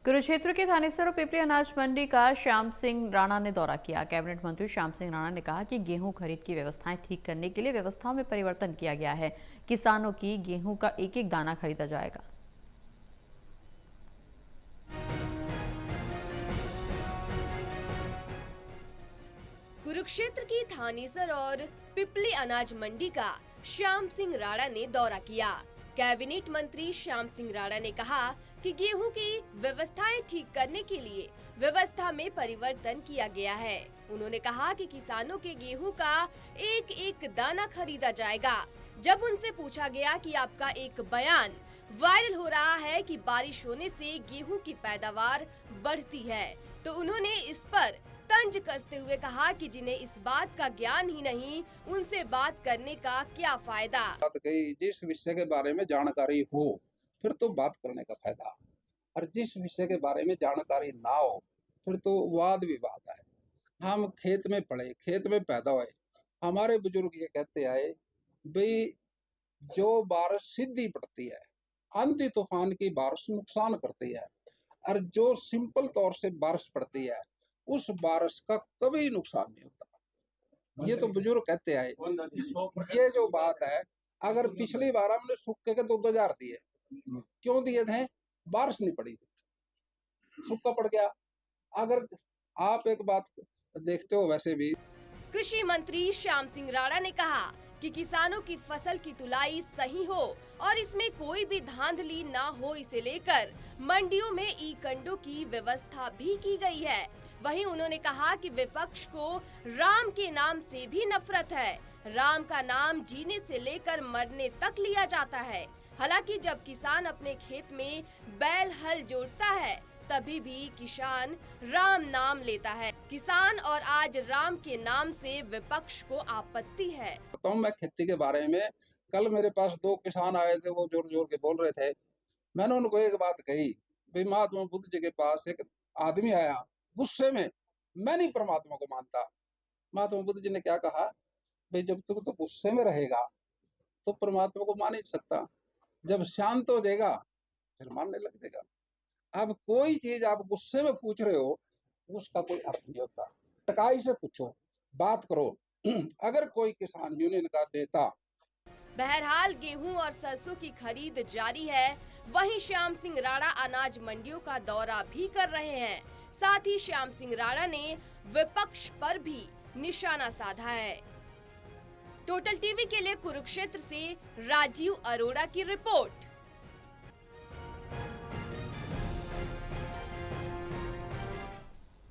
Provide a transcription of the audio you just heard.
कुरुक्षेत्र के थानेसर और पिपली अनाज मंडी का श्याम सिंह राणा ने दौरा किया। कैबिनेट मंत्री श्याम सिंह राणा ने कहा कि गेहूं खरीद की व्यवस्थाएं ठीक करने के लिए व्यवस्थाओं में परिवर्तन किया गया है। किसानों की गेहूं का एक एक दाना खरीदा जाएगा। कुरुक्षेत्र की थानेसर और पिपली अनाज मंडी का श्याम सिंह राणा ने दौरा किया। कैबिनेट मंत्री श्याम सिंह राणा ने कहा कि गेहूं की व्यवस्थाएं ठीक करने के लिए व्यवस्था में परिवर्तन किया गया है। उन्होंने कहा कि किसानों के गेहूं का एक एक दाना खरीदा जाएगा। जब उनसे पूछा गया कि आपका एक बयान वायरल हो रहा है कि बारिश होने से गेहूं की पैदावार बढ़ती है, तो उन्होंने इस पर तंज कसते हुए कहा कि जिन्हें इस बात का ज्ञान ही नहीं, उनसे बात करने का क्या फायदा। बात कही, जिस विषय के बारे में जानकारी हो फिर तो बात करने का फायदा, और जिस विषय के बारे में जानकारी ना हो फिर तो वाद विवाद है। हम खेत में पढ़े, खेत में पैदा हुए, हमारे बुजुर्ग ये कहते आए भाई जो बारिश सीधी पड़ती है, आंधी तूफान की बारिश नुकसान करती है, और जो सिंपल तौर से बारिश पड़ती है उस बारिश का कभी नुकसान नहीं होता। ये तो बुजुर्ग कहते आए। ये जो बात है, अगर पिछली बार हमने सूखे के 2,000 दिए, क्यों दिए थे? बारिश नहीं पड़ी थी, सूखा पड़ गया। अगर आप एक बात देखते हो, वैसे भी कृषि मंत्री श्याम सिंह राणा ने कहा कि किसानों की फसल की तुलाई सही हो और इसमें कोई भी धांधली ना हो, इसे लेकर मंडियों में ई कंडों की व्यवस्था भी की गई है। वहीं उन्होंने कहा कि विपक्ष को राम के नाम से भी नफरत है। राम का नाम जीने से लेकर मरने तक लिया जाता है। हालांकि जब किसान अपने खेत में बैल हल जोतता है तभी भी किसान राम नाम लेता है। किसान और आज राम के नाम से विपक्ष को आपत्ति है। तो मैं खेती के बारे में, कल मेरे पास 2 किसान आए थे, वो जोर जोर के बोल रहे थे। मैंने उनको एक बात कही, भाई महात्मा बुद्ध जी के पास एक आदमी आया गुस्से में, मैं नहीं परमात्मा को मानता। महात्मा बुद्ध जी ने क्या कहा, भाई जब तक तो गुस्से में रहेगा तो परमात्मा को मान ही नहीं सकता, जब शांत हो जाएगा फिर मानने लग जाएगा। अब कोई चीज आप गुस्से में पूछ रहे हो उसका कोई अर्थ नहीं होता। टकाई से पूछो, बात करो। अगर कोई किसान यूनियन का नेता। बहरहाल गेहूं और सरसों की खरीद जारी है। वहीं श्याम सिंह राणा अनाज मंडियों का दौरा भी कर रहे हैं। साथ ही श्याम सिंह राणा ने विपक्ष पर भी निशाना साधा है। टोटल टीवी के लिए कुरुक्षेत्र से राजीव अरोड़ा की रिपोर्ट।